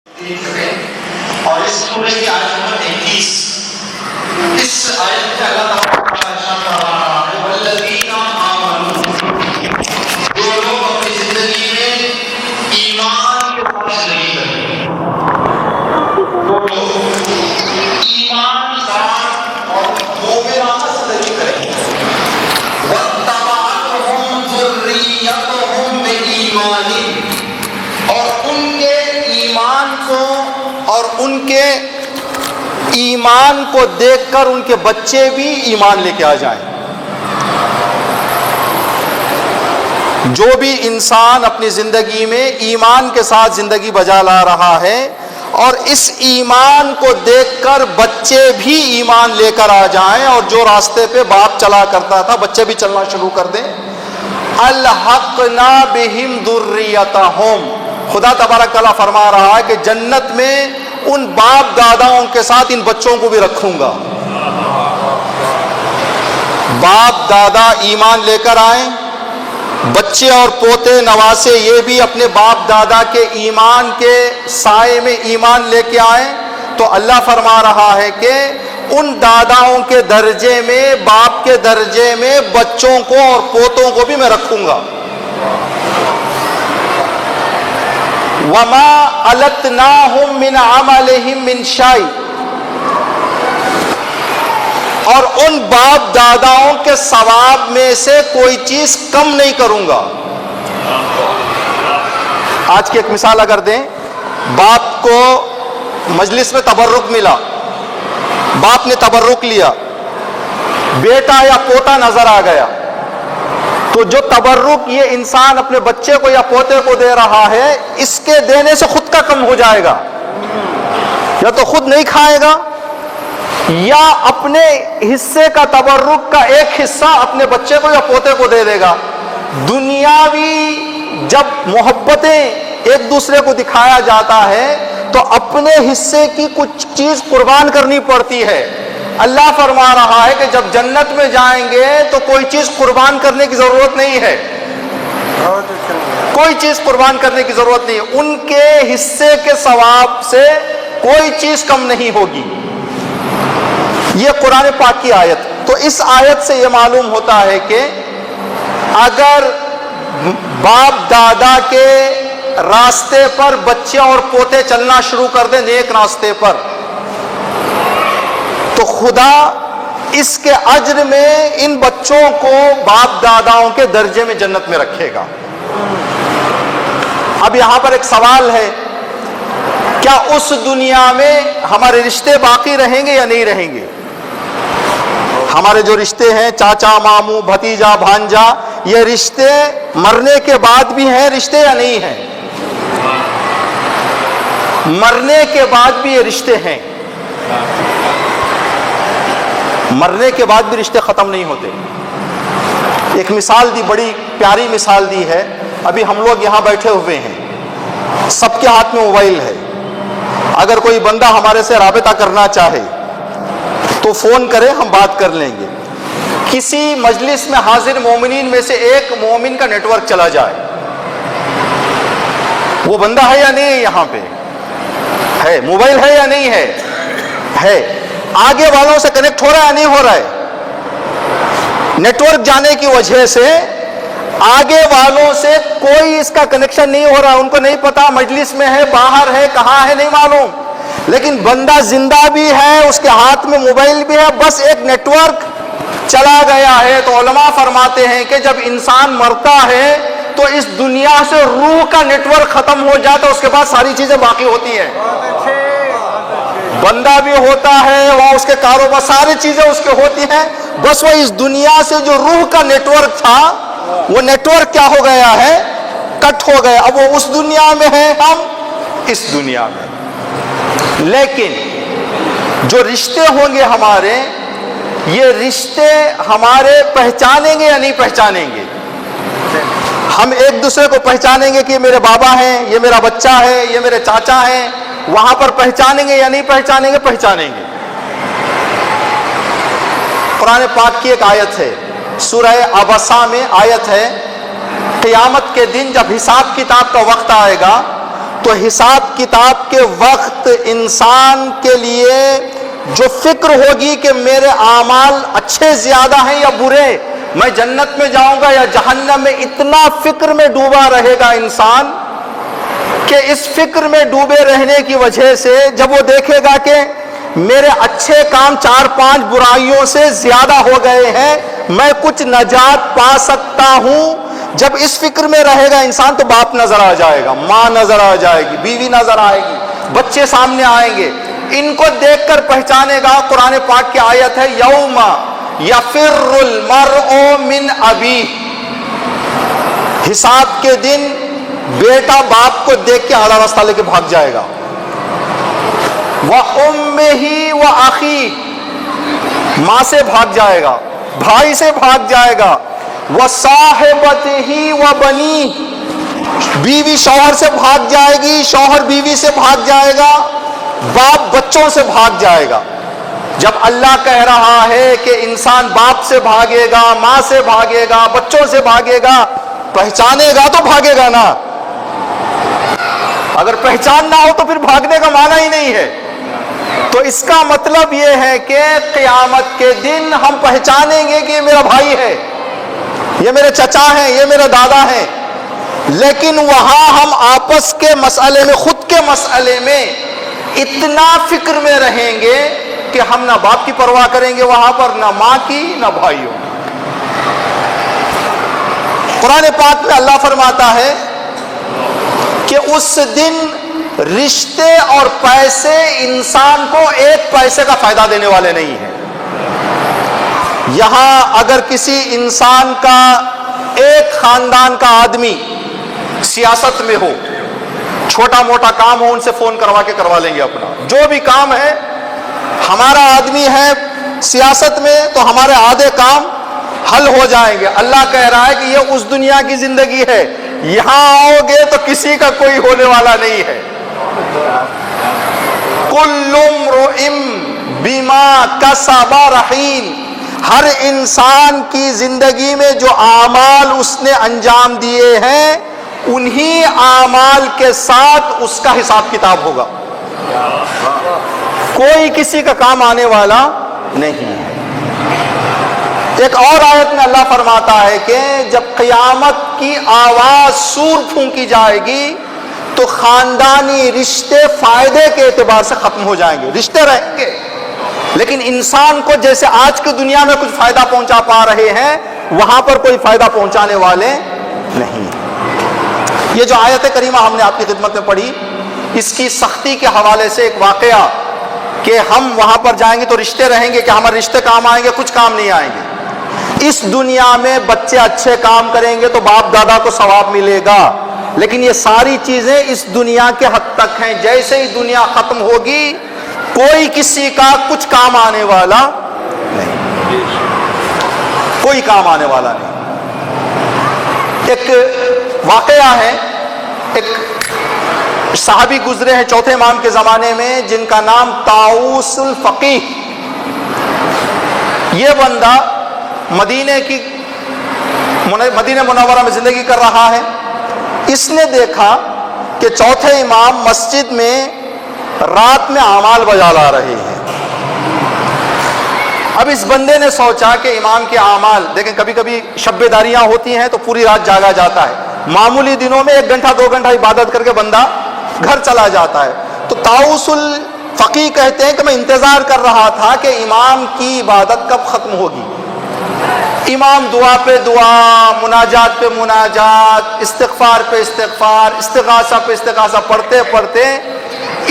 اور اس سورہ کی آیت نمبر 21 اس آیت میں اللہ تعالیٰ ارشاد فرما رہا ہے والذین آمنوا، جو لوگ اپنی زندگی میں ایمان کے ساتھ نہیں کرتے، وہ لوگ ایماندار اور مومنانہ زندگی کریں گے، واتبعتہم ذریتہم بایمان، اور ان کے ایمان کو اور ان کے ایمان کو دیکھ کر ان کے بچے بھی ایمان لے کے آ جائیں۔ جو بھی انسان اپنی زندگی میں ایمان کے ساتھ زندگی بجا لا رہا ہے اور اس ایمان کو دیکھ کر بچے بھی ایمان لے کر آ جائیں، اور جو راستے پہ باپ چلا کرتا تھا بچے بھی چلنا شروع کر دیں، الحقنا بہم ذریتہم، خدا تبارک تعالیٰ فرما رہا ہے کہ جنت میں ان باپ داداؤں کے ساتھ ان بچوں کو بھی رکھوں گا۔ باپ دادا ایمان لے کر آئیں، بچے اور پوتے نواسے یہ بھی اپنے باپ دادا کے ایمان کے سائے میں ایمان لے کے آئیں، تو اللہ فرما رہا ہے کہ ان داداؤں کے درجے میں، باپ کے درجے میں بچوں کو اور پوتوں کو بھی میں رکھوں گا۔ وَمَا أَلَتْنَاهُمْ مِنْ عَمَلِهِمْ مِنْ شَيْءٍ، اور ان باپ داداؤں کے ثواب میں سے کوئی چیز کم نہیں کروں گا۔ آج کی ایک مثال اگر دیں، باپ کو مجلس میں تبرک ملا، باپ نے تبرک لیا، بیٹا یا پوتا نظر آ گیا، تو جو تبرک یہ انسان اپنے بچے کو یا پوتے کو دے رہا ہے، اس کے دینے سے خود کا کم ہو جائے گا، یا تو خود نہیں کھائے گا یا اپنے حصے کا تبرک کا ایک حصہ اپنے بچے کو یا پوتے کو دے دے گا۔ دنیاوی جب محبتیں ایک دوسرے کو دکھایا جاتا ہے تو اپنے حصے کی کچھ چیز قربان کرنی پڑتی ہے۔ اللہ فرما رہا ہے کہ جب جنت میں جائیں گے تو کوئی چیز قربان کرنے کی ضرورت نہیں ہے، کوئی چیز قربان کرنے کی ضرورت نہیں ہے، ان کے حصے کے ثواب سے کوئی چیز کم نہیں ہوگی۔ یہ قرآن پاک کی آیت۔ تو اس آیت سے یہ معلوم ہوتا ہے کہ اگر باپ دادا کے راستے پر بچے اور پوتے چلنا شروع کر دیں، نیک راستے پر، تو خدا اس کے اجر میں ان بچوں کو باپ داداؤں کے درجے میں جنت میں رکھے گا۔ اب یہاں پر ایک سوال ہے، کیا اس دنیا میں ہمارے رشتے باقی رہیں گے یا نہیں رہیں گے؟ ہمارے جو رشتے ہیں، چاچا ماموں بھتیجا بھانجا، یہ رشتے مرنے کے بعد بھی ہیں رشتے یا نہیں ہیں؟ مرنے کے بعد بھی یہ رشتے ہیں، مرنے کے بعد بھی رشتے ختم نہیں ہوتے۔ ایک مثال دی، بڑی پیاری مثال دی ہے۔ ابھی ہم لوگ یہاں بیٹھے ہوئے ہیں، سب کے ہاتھ میں موبائل ہے، اگر کوئی بندہ ہمارے سے رابطہ کرنا چاہے تو فون کرے، ہم بات کر لیں گے۔ کسی مجلس میں حاضر مومنین میں سے ایک مومن کا نیٹ ورک چلا جائے، وہ بندہ ہے یا نہیں ہے یہاں پہ؟ ہے، موبائل ہے یا نہیں ہے؟ ہے۔ آگے والوں سے کنیکٹ ہو رہا ہے یا نہیں ہو رہا ہے؟ نیٹ ورک جانے کی وجہ سے آگے والوں سے کوئی اس کا کنیکشن نہیں ہو رہا، ان کو نہیں پتا مجلس میں ہے، باہر ہے، کہاں ہے نہیں معلوم، لیکن بندہ زندہ بھی ہے، اس کے ہاتھ میں موبائل بھی ہے، بس ایک نیٹ ورک چلا گیا ہے۔ تو علماء فرماتے ہیں کہ جب انسان مرتا ہے تو اس دنیا سے روح کا نیٹ ورک ختم ہو جاتا ہے، اس کے بعد ساری چیزیں باقی ہوتی ہیں۔ بندہ بھی ہوتا ہے، وہاں اس کے کاروبار ساری چیزیں اس کے ہوتی ہیں، بس وہ اس دنیا سے جو روح کا نیٹ ورک تھا، وہ نیٹ ورک کیا ہو گیا ہے؟ کٹ ہو گیا۔ اب وہ اس دنیا میں ہے، ہم اس دنیا میں۔ لیکن جو رشتے ہوں گے ہمارے، یہ رشتے ہمارے پہچانیں گے یا نہیں پہچانیں گے؟ ہم ایک دوسرے کو پہچانیں گے کہ یہ میرے بابا ہیں، یہ میرا بچہ ہے، یہ میرے چاچا ہیں، وہاں پر پہچانیں گے یا نہیں پہچانیں گے؟ پہچانیں گے۔ قرآن پاک کی ایک آیت ہے، سورہ عبسہ میں آیت ہے، قیامت کے دن جب حساب کتاب کا وقت آئے گا تو حساب کتاب کے وقت انسان کے لیے جو فکر ہوگی کہ میرے اعمال اچھے زیادہ ہیں یا برے، میں جنت میں جاؤں گا یا جہنم میں، اتنا فکر میں ڈوبا رہے گا انسان کہ اس فکر میں ڈوبے رہنے کی وجہ سے جب وہ دیکھے گا کہ میرے اچھے کام 4-5 برائیوں سے زیادہ ہو گئے ہیں، میں کچھ نجات پا سکتا ہوں، جب اس فکر میں رہے گا انسان تو باپ نظر آ جائے گا، ماں نظر آ جائے گی، بیوی نظر آئے گی، بچے سامنے آئیں گے، ان کو دیکھ کر پہچانے گا۔ قرآن پاک کی آیت ہے یوم یفر المرء من ابیہ، حساب کے دن بیٹا باپ کو دیکھ کے اعلیٰ راستہ لے کے بھاگ جائے گا، وَأُمِّهِ وَأَخِيهِ، ماں سے بھاگ جائے گا، بھائی سے بھاگ جائے گا، وَصَاحِبَتِهِ وَبَنِيهِ، بیوی شوہر سے بھاگ جائے گی، شوہر بیوی سے بھاگ جائے گا، باپ بچوں سے بھاگ جائے گا۔ جب اللہ کہہ رہا ہے کہ انسان باپ سے بھاگے گا، ماں سے بھاگے گا، بچوں سے بھاگے گا، پہچانے گا تو بھاگے گا نا، اگر پہچان نہ ہو تو پھر بھاگنے کا معنی ہی نہیں ہے۔ تو اس کا مطلب یہ ہے کہ قیامت کے دن ہم پہچانیں گے کہ یہ میرا بھائی ہے، یہ میرے چچا ہیں، یہ میرے دادا ہیں، لیکن وہاں ہم آپس کے مسئلے میں، خود کے مسئلے میں اتنا فکر میں رہیں گے کہ ہم نہ باپ کی پرواہ کریں گے وہاں پر، نہ ماں کی، نہ بھائیوں۔ قرآن پاک میں اللہ فرماتا ہے کہ اس دن رشتے اور پیسے انسان کو ایک پیسے کا فائدہ دینے والے نہیں ہیں۔ یہاں اگر کسی انسان کا، ایک خاندان کا آدمی سیاست میں ہو، چھوٹا موٹا کام ہو، ان سے فون کروا کے کروا لیں گے اپنا، جو بھی کام ہے، ہمارا آدمی ہے سیاست میں تو ہمارے آدھے کام حل ہو جائیں گے۔ اللہ کہہ رہا ہے کہ یہ اس دنیا کی زندگی ہے، یہاں آؤ گے تو کسی کا کوئی ہونے والا نہیں ہے۔ کل امرؤ بما کسب رہین، ہر انسان کی زندگی میں جو اعمال اس نے انجام دیے ہیں انہی اعمال کے ساتھ اس کا حساب کتاب ہوگا، کوئی کسی کا کام آنے والا نہیں ہے۔ ایک اور آیت میں اللہ فرماتا ہے کہ جب قیامت کی آواز سور پھونکی جائے گی تو خاندانی رشتے فائدے کے اعتبار سے ختم ہو جائیں گے، رشتے رہیں گے لیکن انسان کو جیسے آج کی دنیا میں کچھ فائدہ پہنچا پا رہے ہیں وہاں پر کوئی فائدہ پہنچانے والے نہیں۔ یہ جو آیت کریمہ ہم نے آپ کی خدمت میں پڑھی، اس کی سختی کے حوالے سے ایک واقعہ کہ ہم وہاں پر جائیں گے تو رشتے رہیں گے، کہ ہمارے رشتے کام آئیں گے؟ کچھ کام نہیں آئیں گے۔ اس دنیا میں بچے اچھے کام کریں گے تو باپ دادا کو ثواب ملے گا، لیکن یہ ساری چیزیں اس دنیا کے حد تک ہیں، جیسے ہی دنیا ختم ہوگی کوئی کسی کا کچھ کام آنے والا نہیں، کوئی کام آنے والا نہیں۔ ایک واقعہ ہے، ایک صحابی گزرے ہیں چوتھے امام کے زمانے میں جن کا نام طاؤوس الفقیہ۔ یہ بندہ مدینہ منورہ میں زندگی کر رہا ہے۔ اس نے دیکھا کہ چوتھے امام مسجد میں رات میں اعمال بجا لا رہے ہیں۔ اب اس بندے نے سوچا کہ امام کے اعمال دیکھیں، کبھی کبھی شب بیداریاں ہوتی ہیں تو پوری رات جاگا جاتا ہے، معمولی دنوں میں 1 گھنٹہ 2 گھنٹہ عبادت کر کے بندہ گھر چلا جاتا ہے۔ تو طاؤوس الفقیہ کہتے ہیں کہ میں انتظار کر رہا تھا کہ امام کی عبادت کب ختم ہوگی۔ امام دعا پہ دعا، مناجات پہ مناجات، استغفار پہ استغفار، استغاثہ پہ استغاثہ پڑھتے پڑھتے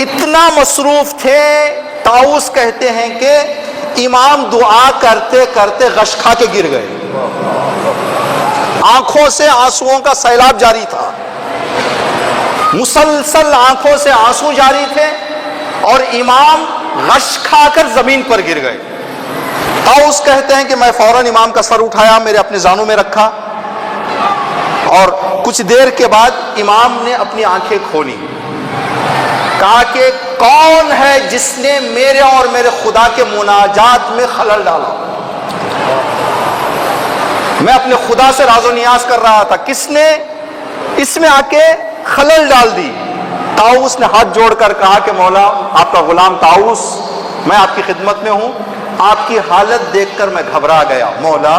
اتنا مصروف تھے، طاؤوس کہتے ہیں کہ امام دعا کرتے کرتے غش کھا کے گر گئے، آنکھوں سے آنسوؤں کا سیلاب جاری تھا، مسلسل آنکھوں سے آنسو جاری تھے اور امام غش کھا کر زمین پر گر گئے۔ طاؤوس کہتے ہیں کہ میں فوراً امام کا سر اٹھایا، میرے اپنے زانوں میں رکھا اور کچھ دیر کے بعد امام نے اپنی آنکھیں کھولی، کہا کہ کون ہے جس نے میرے اور میرے خدا کے مناجات میں خلل ڈالا؟ میں اپنے خدا سے راز و نیاز کر رہا تھا، کس نے اس میں آ کے خلل ڈال دی؟ طاؤس نے ہاتھ جوڑ کر کہا کہ مولا آپ کا غلام طاؤس میں آپ کی خدمت میں ہوں، آپ کی حالت دیکھ کر میں گھبرا گیا، مولا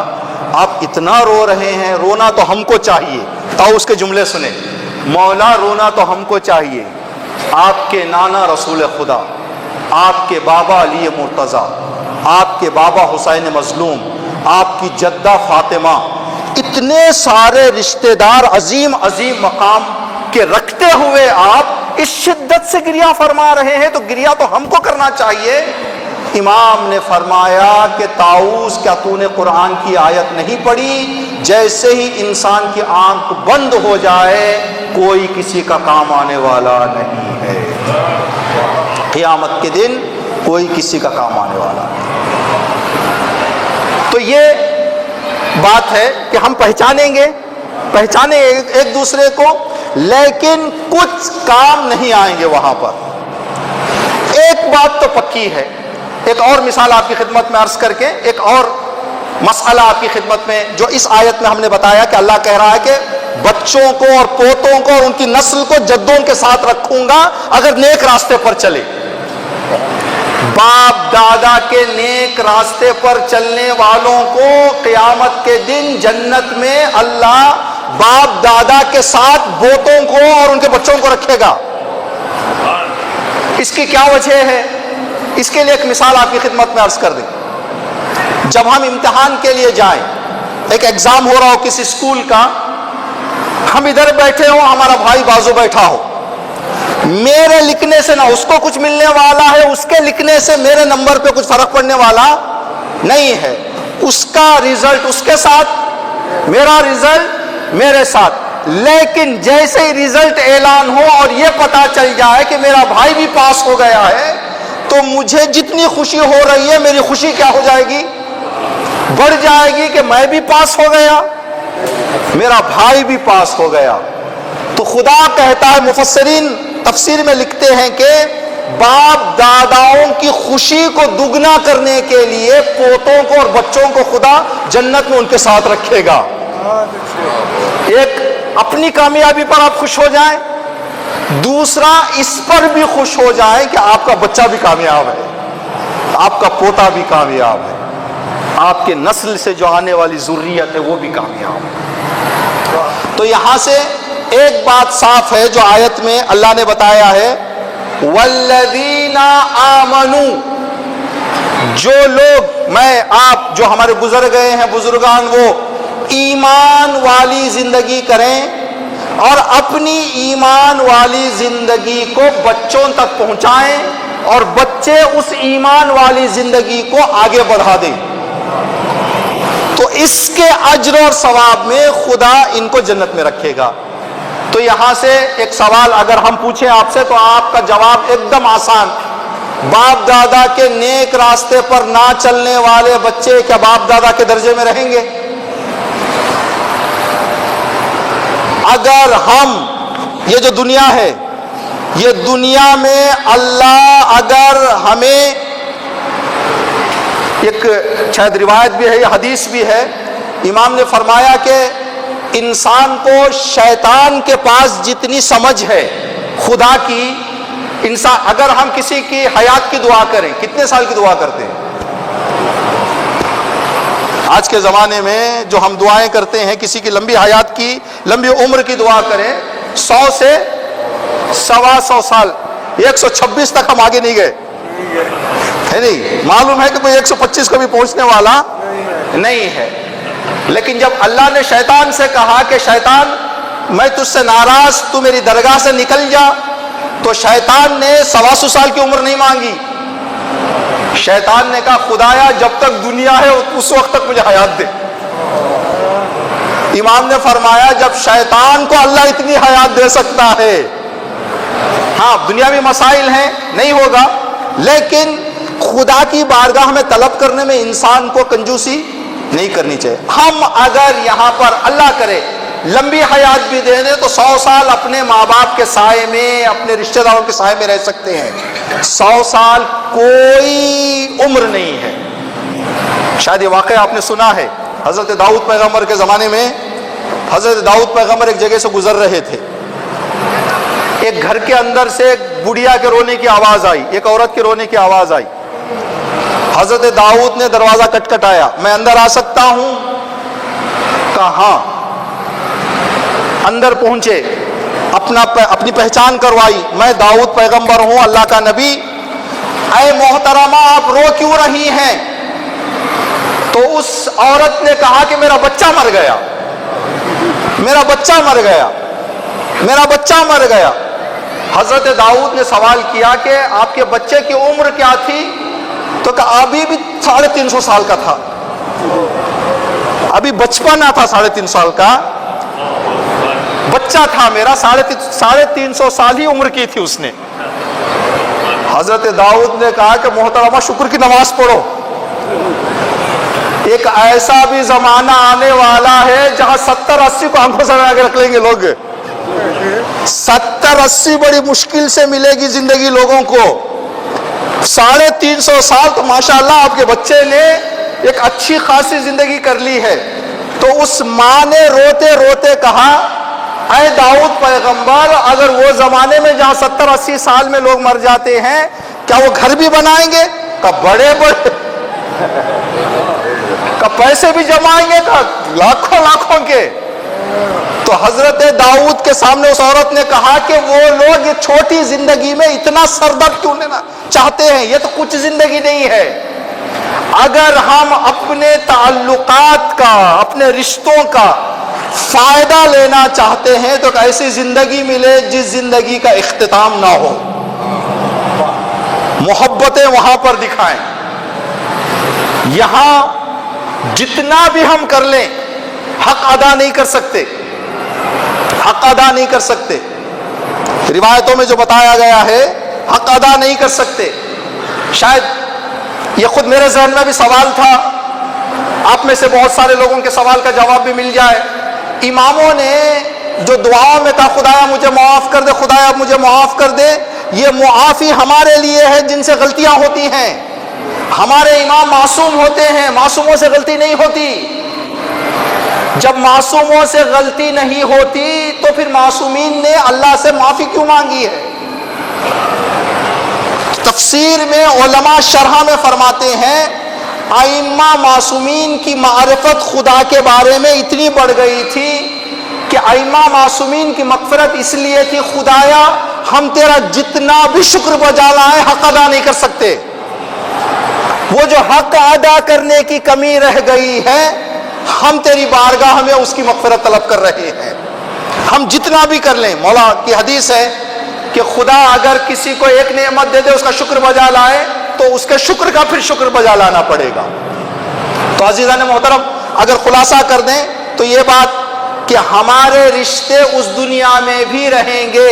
آپ اتنا رو رہے ہیں، رونا تو ہم کو چاہیے۔ طاؤس کے جملے سنیں، مولا رونا تو ہم کو چاہیے، آپ کے نانا رسول خدا، آپ کے بابا علی مرتضیٰ، آپ کے بابا حسین مظلوم، آپ کی جدہ فاطمہ، اتنے سارے رشتہ دار عظیم عظیم مقام کے رکھتے ہوئے آپ اس شدت سے گریہ فرما رہے ہیں، تو گریہ تو ہم کو کرنا چاہیے۔ امام نے فرمایا کہ طاؤس کیا تو نے قرآن کی آیت نہیں پڑھی، جیسے ہی انسان کی آنکھ بند ہو جائے کوئی کسی کا کام آنے والا نہیں ہے، قیامت کے دن کوئی کسی کا کام آنے والا نہیں۔ تو یہ بات ہے کہ ہم پہچانیں ایک دوسرے کو، لیکن کچھ کام نہیں آئیں گے وہاں پر۔ ایک بات تو پکی ہے، ایک اور مثال آپ کی خدمت میں عرض کر کے ایک اور مسئلہ آپ کی خدمت میں، جو اس آیت میں ہم نے بتایا کہ اللہ کہہ رہا ہے کہ بچوں کو اور پوتوں کو اور ان کی نسل کو جدوں کے ساتھ رکھوں گا اگر نیک راستے پر چلے۔ باپ دادا کے نیک راستے پر چلنے والوں کو قیامت کے دن جنت میں اللہ باپ دادا کے ساتھ پوتوں کو اور ان کے بچوں کو رکھے گا۔ اس کی کیا وجہ ہے؟ اس کے لیے ایک مثال آپ کی خدمت میں عرض کر دیں۔ جب ہم امتحان کے لیے جائیں، ایک ایگزام ہو رہا ہو کسی اسکول کا، ہم ادھر بیٹھے ہوں، ہمارا بھائی بازو بیٹھا ہو، میرے لکھنے سے نہ اس کو کچھ ملنے والا ہے، اس کے لکھنے سے میرے نمبر پہ کچھ فرق پڑنے والا نہیں ہے، اس کا رزلٹ اس کے ساتھ، میرا رزلٹ میرے ساتھ۔ لیکن جیسے ہی رزلٹ اعلان ہو اور یہ پتا چل جائے کہ میرا بھائی بھی پاس ہو گیا ہے، تو مجھے جتنی خوشی ہو رہی ہے میری خوشی کیا ہو جائے گی؟ بڑھ جائے گی کہ میں بھی پاس ہو گیا، میرا بھائی بھی پاس ہو گیا۔ تو خدا کہتا ہے، مفسرین تفسیر میں لکھتے ہیں کہ باپ داداؤں کی خوشی کو دگنا کرنے کے لیے پوتوں کو اور بچوں کو خدا جنت میں ان کے ساتھ رکھے گا۔ ایک اپنی کامیابی پر آپ خوش ہو جائیں، دوسرا اس پر بھی خوش ہو جائیں کہ آپ کا بچہ بھی کامیاب ہے، آپ کا پوتا بھی کامیاب ہے، آپ کے نسل سے جو آنے والی ذریت ہے وہ بھی کامیاب ہے۔ تو یہاں سے ایک بات صاف ہے جو آیت میں اللہ نے بتایا ہے، والذین آمنوا، جو لوگ، میں آپ جو ہمارے گزر گئے ہیں بزرگان، وہ ایمان والی زندگی کریں اور اپنی ایمان والی زندگی کو بچوں تک پہنچائیں اور بچے اس ایمان والی زندگی کو آگے بڑھا دیں، تو اس کے اجر اور ثواب میں خدا ان کو جنت میں رکھے گا۔ تو یہاں سے ایک سوال اگر ہم پوچھیں آپ سے تو آپ کا جواب ایک دم آسان، باپ دادا کے نیک راستے پر نہ چلنے والے بچے کیا باپ دادا کے درجے میں رہیں گے؟ اگر ہم، یہ جو دنیا ہے، یہ دنیا میں اللہ اگر ہمیں، ایک شاید روایت بھی ہے یا حدیث بھی ہے، امام نے فرمایا کہ انسان کو شیطان کے پاس جتنی سمجھ ہے خدا کی، انسان اگر ہم کسی کی حیات کی دعا کریں، کتنے سال کی دعا کرتے ہیں؟ آج کے زمانے میں جو ہم دعائیں کرتے ہیں، کسی کی لمبی حیات کی، لمبی عمر کی دعا کریں، 100 سے 125 سال، 126 تک ہم آگے نہیں گئے، ہے نہیں؟ معلوم ہے کہ کوئی 125 کو بھی پہنچنے والا نہیں ہے۔ لیکن جب اللہ نے شیطان سے کہا کہ شیطان میں تجھ سے ناراض، تو میری درگاہ سے نکل جا، تو شیطان نے 125 سال کی عمر نہیں مانگی، شیطان نے کہا خدایا جب تک دنیا ہے اس وقت تک مجھے حیات دے۔ امام نے فرمایا جب شیطان کو اللہ اتنی حیات دے سکتا ہے، ہاں دنیاوی مسائل ہیں نہیں ہوگا، لیکن خدا کی بارگاہ میں طلب کرنے میں انسان کو کنجوسی نہیں کرنی چاہیے۔ ہم اگر یہاں پر اللہ کرے لمبی حیات بھی دے دیں تو 100 سال اپنے ماں باپ کے سائے میں، اپنے رشتہ داروں کے سائے میں رہ سکتے ہیں، 100 سال کوئی عمر نہیں ہے۔ شاید یہ واقعہ آپ نے سنا ہے، حضرت داؤد پیغمبر کے زمانے میں حضرت داؤد پیغمبر ایک جگہ سے گزر رہے تھے، ایک گھر کے اندر سے ایک بڑھیا کے رونے کی آواز آئی، ایک عورت کے رونے کی آواز آئی۔ حضرت داؤد نے دروازہ کھٹکھٹایا، میں اندر آ سکتا ہوں؟ کہاں؟ اندر پہنچے، اپنی پہچان کروائی، میں داؤد پیغمبر ہوں، اللہ کا نبی۔ اے محترمہ آپ رو کیوں رہی ہیں؟ تو اس عورت نے کہا کہ میرا بچہ مر گیا، میرا بچہ مر گیا، میرا بچہ مر گیا۔ حضرت داؤد نے سوال کیا کہ آپ کے بچے کی عمر کیا تھی؟ تو کہا ابھی بھی 350 سال کا تھا، ابھی بچپنا تھا، 350 سال کا بچہ تھا میرا، 350 سال ہی عمر کی تھی اس نے۔ حضرت داؤد نے کہا کہ محترمہ شکر کی نماز پڑھو، ایک ایسا بھی زمانہ آنے والا ہے جہاں 70-80 کو آنکھوں سے لگا کے رکھ لیں گے لوگ۔ 70-80 بڑی مشکل سے ملے گی زندگی لوگوں کو۔ 350 سال تو ماشاءاللہ آپ کے بچے نے ایک اچھی خاصی زندگی کر لی ہے۔ تو اس ماں نے روتے روتے کہا اے داؤد پیغمبر، اگر وہ زمانے میں جہاں 70-80 سال میں لوگ مر جاتے ہیں، کیا وہ گھر بھی بنائیں گے؟ کہ بڑے بڑے، کہ پیسے بھی جمائیں گے، کہ لاکھوں لاکھوں کے۔ تو حضرت داؤد کے سامنے اس عورت نے کہا کہ وہ لوگ یہ چھوٹی زندگی میں اتنا سردرد کیوں لینا چاہتے ہیں؟ یہ تو کچھ زندگی نہیں ہے۔ اگر ہم اپنے تعلقات کا، اپنے رشتوں کا فائدہ لینا چاہتے ہیں تو ایسی زندگی ملے جس زندگی کا اختتام نہ ہو، محبتیں وہاں پر دکھائیں۔ یہاں جتنا بھی ہم کر لیں حق ادا نہیں کر سکتے، حق ادا نہیں کر سکتے۔ روایتوں میں جو بتایا گیا ہے حق ادا نہیں کر سکتے۔ شاید یہ خود میرے ذہن میں بھی سوال تھا، آپ میں سے بہت سارے لوگوں کے سوال کا جواب بھی مل جائے۔ اماموں نے جو دعاؤں میں کہا خدایا مجھے معاف کر دے، خدایا مجھے معاف کر دے، یہ معافی ہمارے لیے ہے جن سے غلطیاں ہوتی ہیں۔ ہمارے امام معصوم ہوتے ہیں، معصوموں سے غلطی نہیں ہوتی۔ جب معصوموں سے غلطی نہیں ہوتی تو پھر معصومین نے اللہ سے معافی کیوں مانگی ہے؟ تفسیر میں علماء شرح میں فرماتے ہیں ائمہ معصومین کی معرفت خدا کے بارے میں اتنی بڑھ گئی تھی کہ ائمہ معصومین کی مغفرت اس لیے تھی خدایا ہم تیرا جتنا بھی شکر بجا لائیں حق ادا نہیں کر سکتے، وہ جو حق ادا کرنے کی کمی رہ گئی ہے ہم تیری بارگاہ میں اس کی مغفرت طلب کر رہے ہیں۔ ہم جتنا بھی کر لیں، مولا کی حدیث ہے کہ خدا اگر کسی کو ایک نعمت دے دے اس کا شکر بجا لائے تو اس کے شکر کا پھر شکر بجا لانا پڑے گا۔ تو عزیزان محترم اگر خلاصہ کر دیں تو یہ بات کہ ہمارے رشتے اس دنیا میں بھی رہیں گے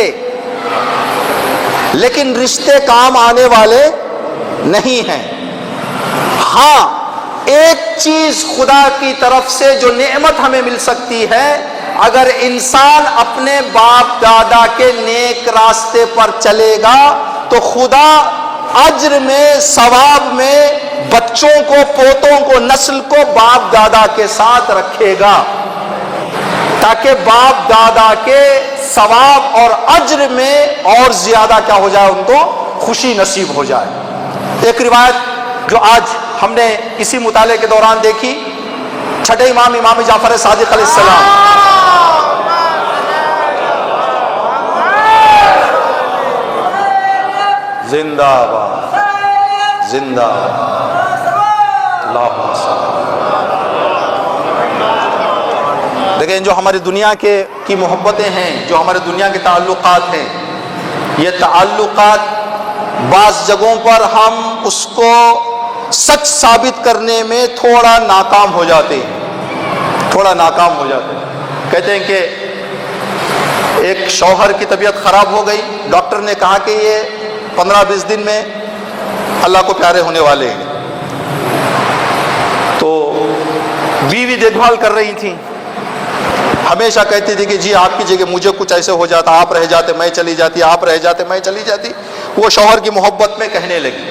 لیکن رشتے کام آنے والے نہیں ہیں۔ ہاں ایک چیز خدا کی طرف سے جو نعمت ہمیں مل سکتی ہے، اگر انسان اپنے باپ دادا کے نیک راستے پر چلے گا تو خدا اجر میں، ثواب میں بچوں کو، پوتوں کو، نسل کو باپ دادا کے ساتھ رکھے گا تاکہ باپ دادا کے ثواب اور اجر میں اور زیادہ کیا ہو جائے، ان کو خوشی نصیب ہو جائے۔ ایک روایت جو آج ہم نے اسی مطالعے کے دوران دیکھی، چھٹے امام امام جعفر صادق علیہ السلام، زندہ باد، زندہ باد، اللہم صل۔ لیکن جو ہماری دنیا کی محبتیں ہیں، جو ہمارے دنیا کے تعلقات ہیں، یہ تعلقات بعض جگہوں پر ہم اس کو سچ ثابت کرنے میں تھوڑا ناکام ہو جاتے ہیں، تھوڑا ناکام ہو جاتے ہیں۔ کہتے ہیں کہ ایک شوہر کی طبیعت خراب ہو گئی، ڈاکٹر نے کہا کہ یہ 15-20 دن میں اللہ کو پیارے ہونے والے ہیں۔ تو بیوی دیکھ بھال کر رہی تھی، ہمیشہ کہتی تھی کہ جی آپ کی جگہ مجھے کچھ ایسے ہو جاتا، آپ رہ جاتے میں چلی جاتی، آپ رہ جاتے میں چلی جاتی۔ وہ شوہر کی محبت میں کہنے لگی۔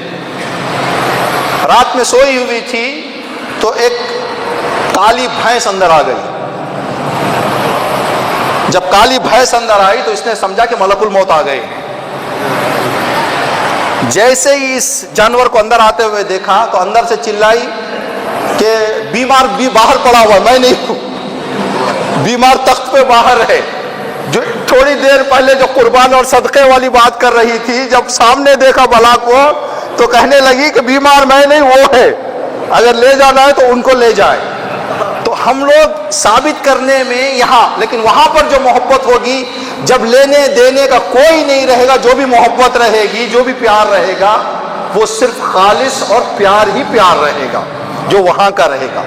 رات میں سوئی ہوئی تھی تو ایک کالی بھینس اندر آ گئی، جب کالی بھینس اندر آئی تو اس نے سمجھا کہ ملک الموت آ گئے. جیسے ہی اس جانور کو اندر آتے ہوئے دیکھا تو اندر سے چلائی کہ بیمار بھی باہر پڑا ہوا، میں نہیں ہوں، بیمار تخت پہ باہر ہے. جو تھوڑی دیر پہلے جو قربان اور صدقے والی بات کر رہی تھی، جب سامنے دیکھا بلا کو تو کہنے لگی کہ بیمار میں نہیں، وہ ہے، اگر لے جانا ہے تو ان کو لے جائے. تو ہم لوگ ثابت کرنے میں یہاں، لیکن وہاں پر جو محبت ہوگی، جب لینے دینے کا کوئی نہیں رہے گا، جو بھی محبت رہے گی، جو بھی پیار رہے گا، وہ صرف خالص اور پیار ہی پیار رہے گا جو وہاں کا رہے گا.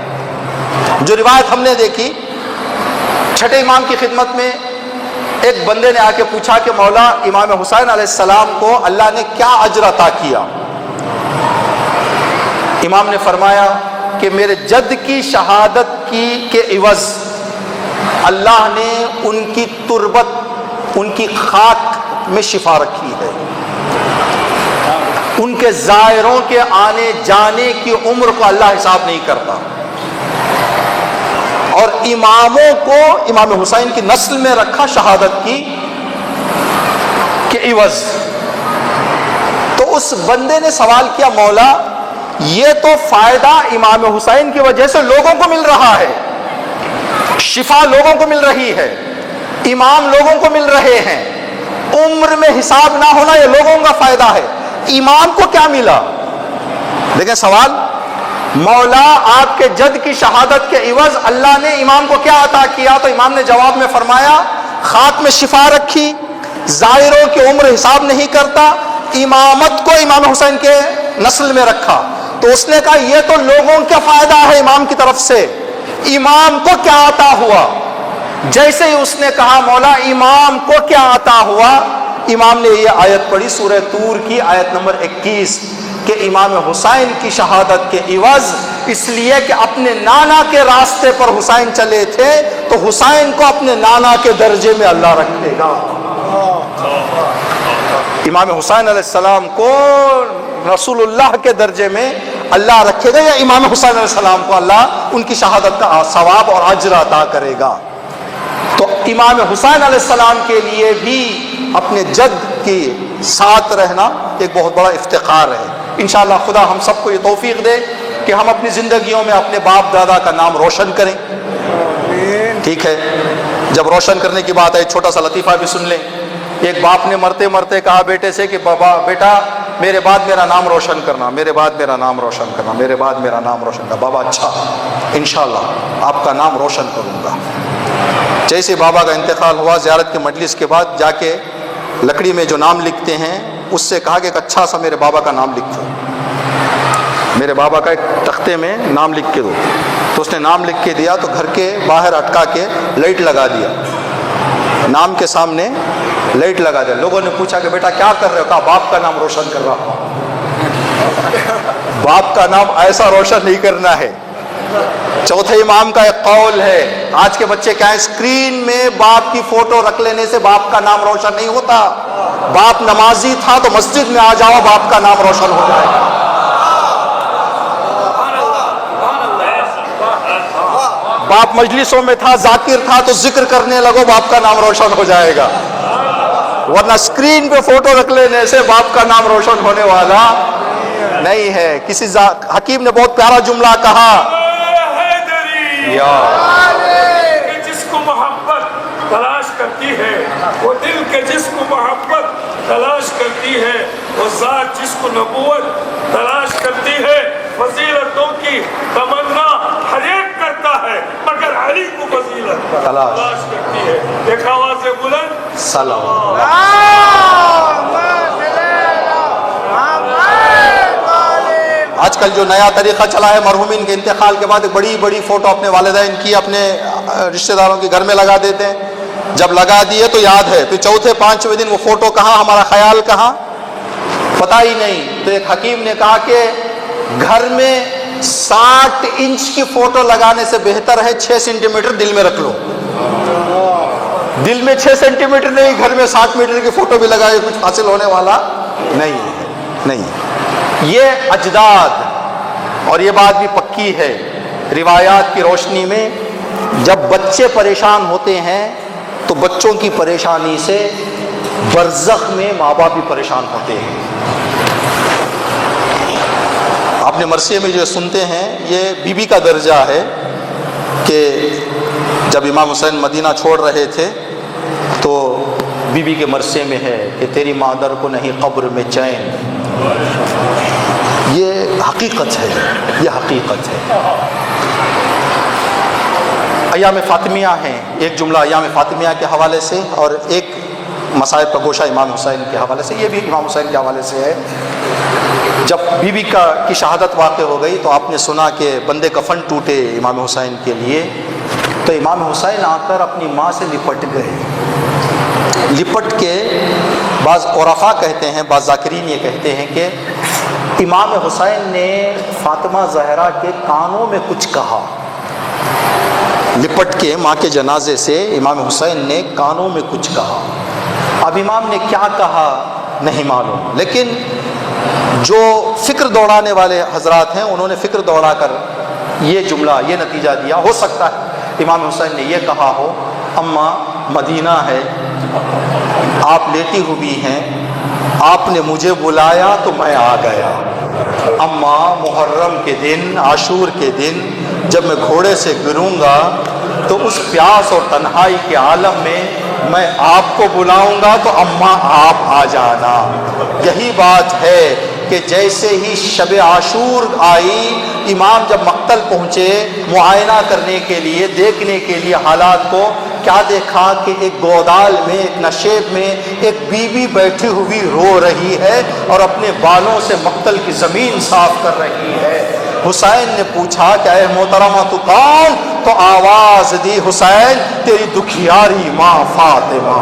جو روایت ہم نے دیکھی چھٹے امام کی خدمت میں، ایک بندے نے آ کے پوچھا کہ مولا امام حسین علیہ السلام کو اللہ نے کیا اجر عطا کیا؟ امام نے فرمایا کہ میرے جد کی شہادت کے عوض اللہ نے ان کی تربت، ان کی خاک میں شفا رکھی ہے. ان کے زائروں کے آنے جانے کی عمر کو اللہ حساب نہیں کرتا. اور اماموں کو امام حسین کی نسل میں رکھا شہادت کے عوض. تو اس بندے نے سوال کیا، مولا یہ تو فائدہ امام حسین کی وجہ سے لوگوں کو مل رہا ہے، شفا لوگوں کو مل رہی ہے، امام لوگوں کو مل رہے ہیں، عمر میں حساب نہ ہونا یہ لوگوں کا فائدہ ہے، امام کو کیا ملا؟ دیکھیں سوال، مولا آپ کے جد کی شہادت کے عوض اللہ نے امام کو کیا عطا کیا؟ تو امام نے جواب میں فرمایا خاک میں شفا رکھی، زائروں کی عمر حساب نہیں کرتا، امامت کو امام حسین کے نسل میں رکھا. تو اس نے کہا یہ تو لوگوں کا فائدہ ہے امام کی طرف سے، امام کو کیا عطا ہوا؟ جیسے ہی اس نے کہا مولا امام کو کیا عطا ہوا، امام نے یہ آیت پڑھی سورہ طور کی آیت نمبر 21 کہ امام حسین کی شہادت کے عوض، اس لیے کہ اپنے نانا کے راستے پر حسین چلے تھے تو حسین کو اپنے نانا کے درجے میں اللہ رکھے گا. امام حسین علیہ السلام کو رسول اللہ کے درجے میں اللہ رکھے گا، یا امام حسین علیہ السلام کو اللہ ان کی شہادت کا ثواب اور اجر عطا کرے گا. تو امام حسین علیہ السلام کے لیے بھی اپنے جد کے ساتھ رہنا ایک بہت بڑا افتخار ہے. انشاءاللہ خدا ہم سب کو یہ توفیق دے کہ ہم اپنی زندگیوں میں اپنے باپ دادا کا نام روشن کریں. ٹھیک ہے، جب روشن کرنے کی بات ہے چھوٹا سا لطیفہ بھی سن لیں. ایک باپ نے مرتے مرتے کہا بیٹے سے کہ بابا بیٹا میرے بعد میرا نام روشن کرنا، میرے بعد میرا نام روشن کرنا، میرے بعد میرا نام روشن کرنا. بابا اچھا انشاءاللہ آپ کا نام روشن کروں گا. جیسے بابا کا انتقال ہوا، زیارت کے مجلس کے بعد جا کے لکڑی میں جو نام لکھتے ہیں اس سے کہا کہ ایک اچھا سا میرے بابا کا نام لکھو، میرے بابا کا ایک تختے میں نام لکھ کے دو. تو اس نے نام لکھ کے دیا تو گھر کے باہر اٹکا کے لائٹ لگا دیا، نام کے سامنے لائٹ لگا دیا. لوگوں نے پوچھا کہ بیٹا کیا کر رہے ہو؟ کہا باپ کا نام روشن کر رہا ہوں. باپ کا نام ایسا روشن نہیں کرنا ہے. چوتھے امام کا ایک قول ہے، آج کے بچے کیا ہے، اسکرین میں باپ کی فوٹو رکھ لینے سے باپ کا نام روشن نہیں ہوتا. باپ نمازی تھا تو مسجد میں آ جاؤ، باپ کا نام روشن ہو جائے گا. باپ مجلسوں میں تھا، ذاکر تھا تو ذکر کرنے لگو، باپ کا نام روشن ہو جائے گا. ورنہ اسکرین پہ فوٹو رکھ لینے سے باپ کا نام روشن ہونے والا نہیں ہے. کسی حکیم نے بہت پیارا جملہ کہا، جس کو محبت تلاش کرتی ہے، وہ دل کے جس کو محبت تلاش کرتی ہے، وہ ذات جس کو نبوت تلاش کرتی ہے، فضیلتوں کی تمنا ہر ایک کرتا ہے مگر علی کو فضیلت تلاش کرتی ہے. ایک آواز بلند سلام. آج کل جو نیا طریقہ چلا ہے، مرحومین کے انتقال کے بعد بڑی بڑی فوٹو اپنے والدین کی اپنے رشتہ داروں کے گھر میں لگا دیتے ہیں. جب لگا دیے تو یاد ہے، پھر چوتھے پانچویں دن وہ فوٹو کہاں، ہمارا خیال کہاں، پتہ ہی نہیں. تو ایک حکیم نے کہا کہ گھر میں 60 انچ کی فوٹو لگانے سے بہتر ہے 6 سینٹی میٹر دل میں رکھ لو. دل میں 6 سینٹی میٹر نہیں، گھر میں 60 میٹر کی فوٹو بھی لگائے کچھ حاصل ہونے والا نہیں ہے. نہیں، یہ اجداد، اور یہ بات بھی پکی ہے روایات کی روشنی میں، جب بچے پریشان ہوتے ہیں تو بچوں کی پریشانی سے برزخ میں ماں باپ بھی پریشان ہوتے ہیں. آپ نے مرثیے میں جو سنتے ہیں یہ بی بی کا درجہ ہے کہ جب امام حسین مدینہ چھوڑ رہے تھے تو بی بی کے مرثیے میں ہے کہ تیری مادر کو نہیں قبر میں چین. یہ حقیقت ہے، یہ حقیقت ہے. ایام فاطمیہ ہیں، ایک جملہ ایام فاطمیہ کے حوالے سے اور ایک مصائب کا گوشہ امام حسین کے حوالے سے. یہ بھی امام حسین کے حوالے سے ہے. جب بی بی کی شہادت واقع ہو گئی تو آپ نے سنا کہ بندے کفن ٹوٹے امام حسین کے لیے، تو امام حسین آ کر اپنی ماں سے لپٹ گئے. لپٹ کے بعض عرفاء کہتے ہیں، بعض ذاکرین یہ کہتے ہیں کہ امام حسین نے فاطمہ زہرا کے کانوں میں کچھ کہا. لپٹ کے ماں کے جنازے سے امام حسین نے کانوں میں کچھ کہا. اب امام نے کیا کہا نہیں معلوم، لیکن جو فکر دوڑانے والے حضرات ہیں انہوں نے فکر دوڑا کر یہ جملہ، یہ نتیجہ دیا. ہو سکتا ہے امام حسین نے یہ کہا ہو، اماں مدینہ ہے، آپ لیٹی ہوئی ہیں، آپ نے مجھے بلایا تو میں آ گیا. اماں محرم کے دن، عاشور کے دن جب میں گھوڑے سے گروں گا تو اس پیاس اور تنہائی کے عالم میں آپ کو بلاؤں گا تو اماں آپ آ جانا. یہی بات ہے کہ جیسے ہی شب عاشور آئی، امام جب مقتل پہنچے معائنہ کرنے کے لیے، دیکھنے کے لیے حالات کو، کیا دیکھا کہ ایک گودال میں، ایک نشیب میں ایک بیوی بیٹھی ہوئی رو رہی ہے اور اپنے بالوں سے مقتل کی زمین صاف کر رہی ہے. حسین نے پوچھا کہ اے محترمہ تو کون؟ تو آواز دی، حسین تیری دکھیاری ماں فاطمہ،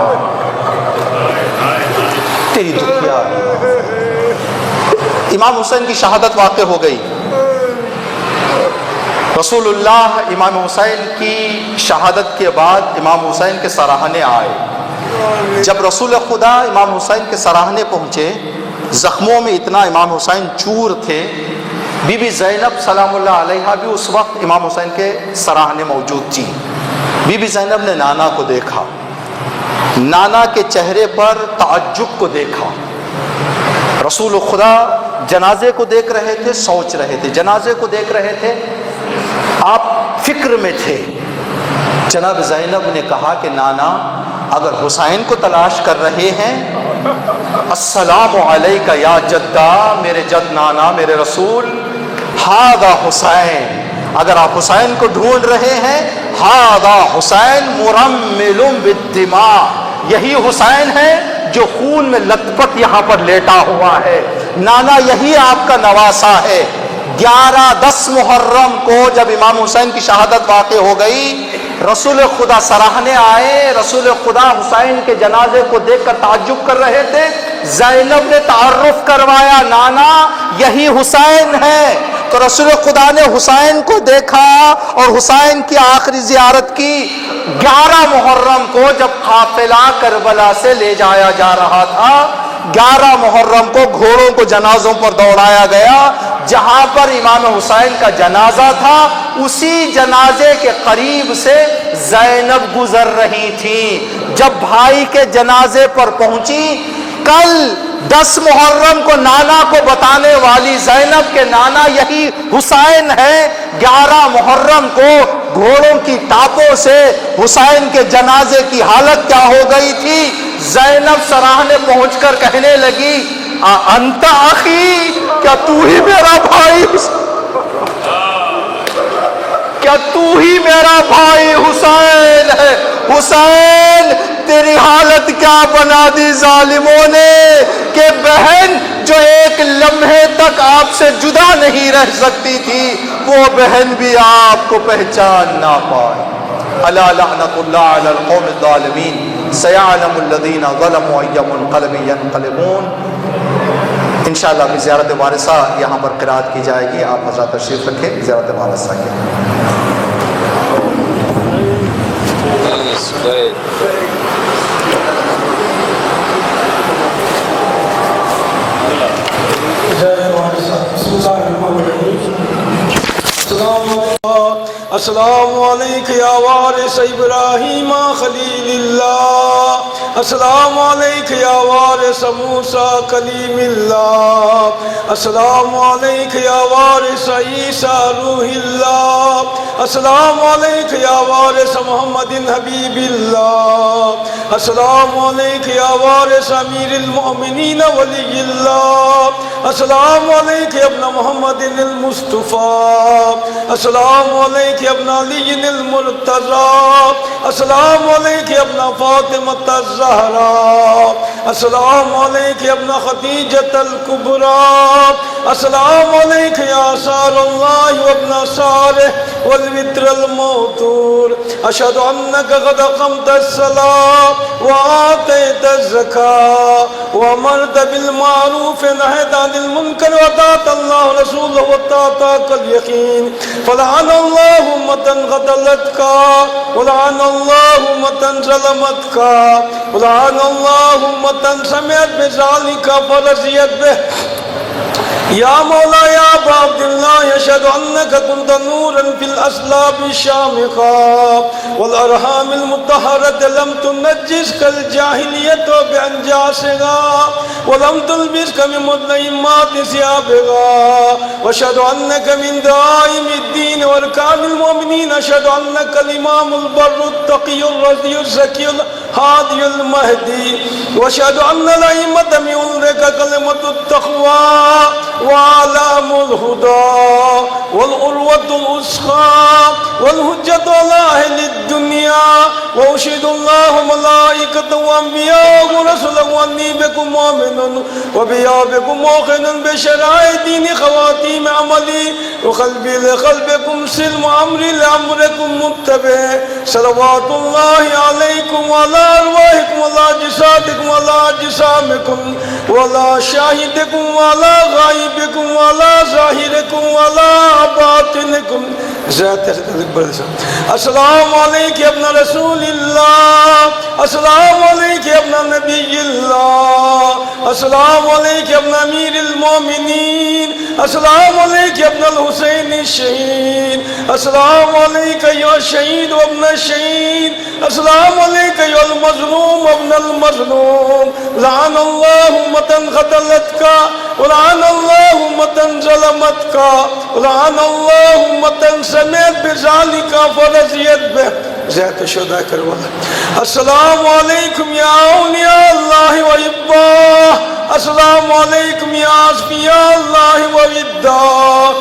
تیری دکھیاری. امام حسین کی شہادت واقع ہو گئی. رسول اللہ امام حسین کی شہادت کے بعد امام حسین کے سراہنے آئے. جب رسول خدا امام حسین کے سراہنے پہنچے، زخموں میں اتنا امام حسین چور تھے. بی بی زینب سلام اللہ علیہا بھی اس وقت امام حسین کے سراہنے موجود تھی. بی بی زینب نے نانا کو دیکھا، نانا کے چہرے پر تعجب کو دیکھا. رسول خدا جنازے کو دیکھ رہے تھے، سوچ رہے تھے، جنازے کو دیکھ رہے تھے، آپ فکر میں تھے. جناب زینب نے کہا کہ نانا اگر حسین کو تلاش کر رہے ہیں، السلام علیکہ یا جدہ، میرے جد نانا، میرے رسول، ہاذا حسین، اگر آپ حسین کو ڈھونڈ رہے ہیں، ہاذا حسین مرمل بالدماء، یہی حسین ہے جو خون میں لت پت یہاں پر لیٹا ہوا ہے. نانا یہی آپ کا نواسا ہے. 11-10 محرم کو جب امام حسین کی شہادت واقع ہو گئی، رسول خدا سراہنے آئے. رسول خدا حسین کے جنازے کو دیکھ کر تعجب کر رہے تھے. زینب نے تعارف کروایا، نانا یہی حسین ہے. تو رسول خدا نے حسین کو دیکھا اور حسین کی آخری زیارت کی. 11 محرم کو جب قافلہ کربلا سے لے جایا جا رہا تھا، 11 محرم کو گھوڑوں کو جنازوں پر دوڑایا گیا. جہاں پر امام حسین کا جنازہ تھا، اسی جنازے کے قریب سے زینب گزر رہی تھی. جب بھائی کے جنازے پر پہنچی، کل 10 محرم کو نانا کو بتانے والی زینب کے نانا یہی حسین ہے، 11 محرم کو گھوڑوں کی ٹاپوں سے حسین کے جنازے کی حالت کیا ہو گئی تھی. زینب سراہنے پہنچ کر کہنے لگی، انت اخی، کیا تو ہی میرا بھائی، کیا تو ہی میرا بھائی حسین ہے؟ حسین تیری حالت کیا بنا دی ظالموں نے کہ بہن جو ایک لمحے تک آپ سے جدا نہیں رہ سکتی تھی، وہ بہن بھی آپ کو پہچان نہ پائے. الا لعنت اللہ علی القوم الظالمین سیعلم الذین ظلموا ای منقلب ینقلبون. انشاءاللہ ابھی زیارت وارثہ یہاں پر قرات کی جائے گی. آپ حضرات تشریف رکھیں زیارت وارثہ کے. جے وارثہ. السلام علیک یا وارث ابراہیم خلیل اللہ، السلام علیک یا وارث موسیٰ کلیم اللہ، السلام علیک یا وارث عیسیٰ روح اللہ، السلام علیک یا وارث محمد حبیب اللہ، السلام علیک یا وارث امیر المؤمنین ولی اللہ، السلام علیک ابن محمد المصطفیٰ، السلام علیک ابن علی المرتضیٰ، السلام علیک ابن فاطمہ الزہراء، السلام علیک ابن خدیجۃ الکبریٰ، السلام علیک یا سار اللہ وابن صالح والوتر الموتور، اشہد انک قد اقمت الصلاة وآتیت الزکاة وامرت بالمعروف ونہیت عن المنکر وطاعت اللہ رسولہ وطاعتک الیقین، فلعن اللہ امة قتلتک ولعن اللہ امة ظلمتک ولعن اللہ امة سمعت بذلک فرضیت بہ، یا مولا یا ابا عبداللہ اشہد انک کنت نورا فی الاسلاب الشامخہ والارحام المطہرۃ لم تنجسک الجاہلیۃ بانجاسها ولم تلبسک من مظلمات ثيابها واشہد انک من دائم الدین وارکان المؤمنین، اشہد انک الامام البر التقی الرضی الزکی الہادی المہدی، واشہد ان الائمۃ من امرک کلمۃ التقوی وعلام الهدى والعروة الوثقى والحجة على أهل الدنيا، وأشهد الله ملائكته وأنبياءه ورسله أني بكم مؤمن وبكم موقن بشرائع دين خواتيم عملي وقلبي لقلبكم سلم أمري لأمركم متبع، صلوات الله عليكم وعلى أرواحكم وعلى جسادكم وعلى أجسامكم وعلى شاهدكم وعلى غائبكم وعلى ظاهركم وعلى باطنكم. السلام علیک ابن رسول اللہ، السلام علیک ابن نبی اللہ، السلام علیک ابن امیر المومنین، السلام علیک ابن الحسین الشہید، السلام علیک یا شہید وابن الشہید، السلام علیک یا المظلوم وابن المظلوم، لعن اللہ امة قتلتک ولعن اللہ امة ظلمتک ولعن اللہ امة سمعت بذلك فرضیت بہ، زیادہ شہداء کربلا. السلام علیکم یا اولیاء اللہ و احباء، السلام علیکم یا اصفیاء اللہ و وداء،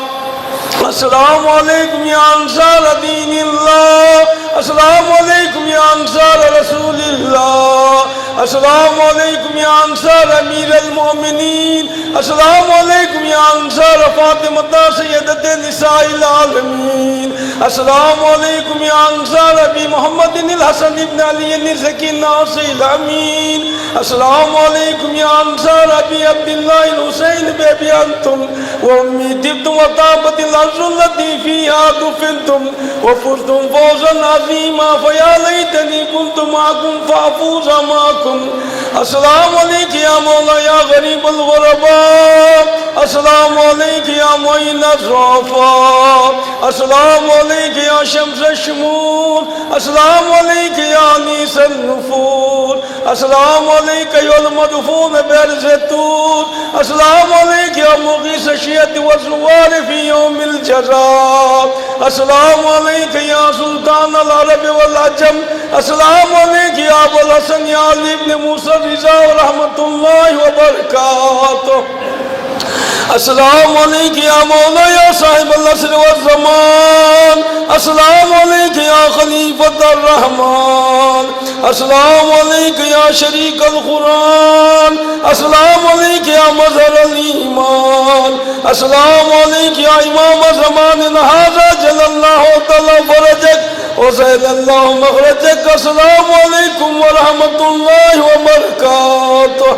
السلام علیکم یا انصار دین اللہ، السلام علیکم یا انصار رسول اللہ، السلام علیکم یا انصار امیر المؤمنین، السلام علیکم یا انصار فاطمہ سیدت نساء العالمین، السلام علیکم یا انصار ابی محمد الحسن ابن علی الزکی الناصر الامین، السلام علیکم یا انصار ابی عبداللہ الحسین بی انتم وامی طبتم وطابت الارض التي فيها دفنتم وفزتم فوزا عظیما فیا لیتنی کنت معکم فافوز معکم. السلام علیک یا مولا یا غریب الغرباء، السلام علیک یا معین الضعفاء، السلام علیک یا شمس الشمور، السلام علیک یا انیس النفور، السلام علیک یا المدفون برز الطور، السلام علیک یا مغیث الشیعة والزوار فی یوم الجزاء، السلام علیک یا سلطان العرب والعجم، السلام علیک یا ابو الحسن یا علی ابن موسیٰ رضا ورحمت اللہ وبرکاتہ. السلام علیک یا مولا یا صاحب العصر والزمان، السلام علیک یا خلیفۃ الرحمن، السلام علیک یا شریک القرآن، السلام علیک یا مظہر الایمان، السلام علیک یا امام زمان هذا جل اللہ تعالی فرجک وزید اللہ مخرجک. السلام علیکم ورحمت اللہ وبرکاتہ.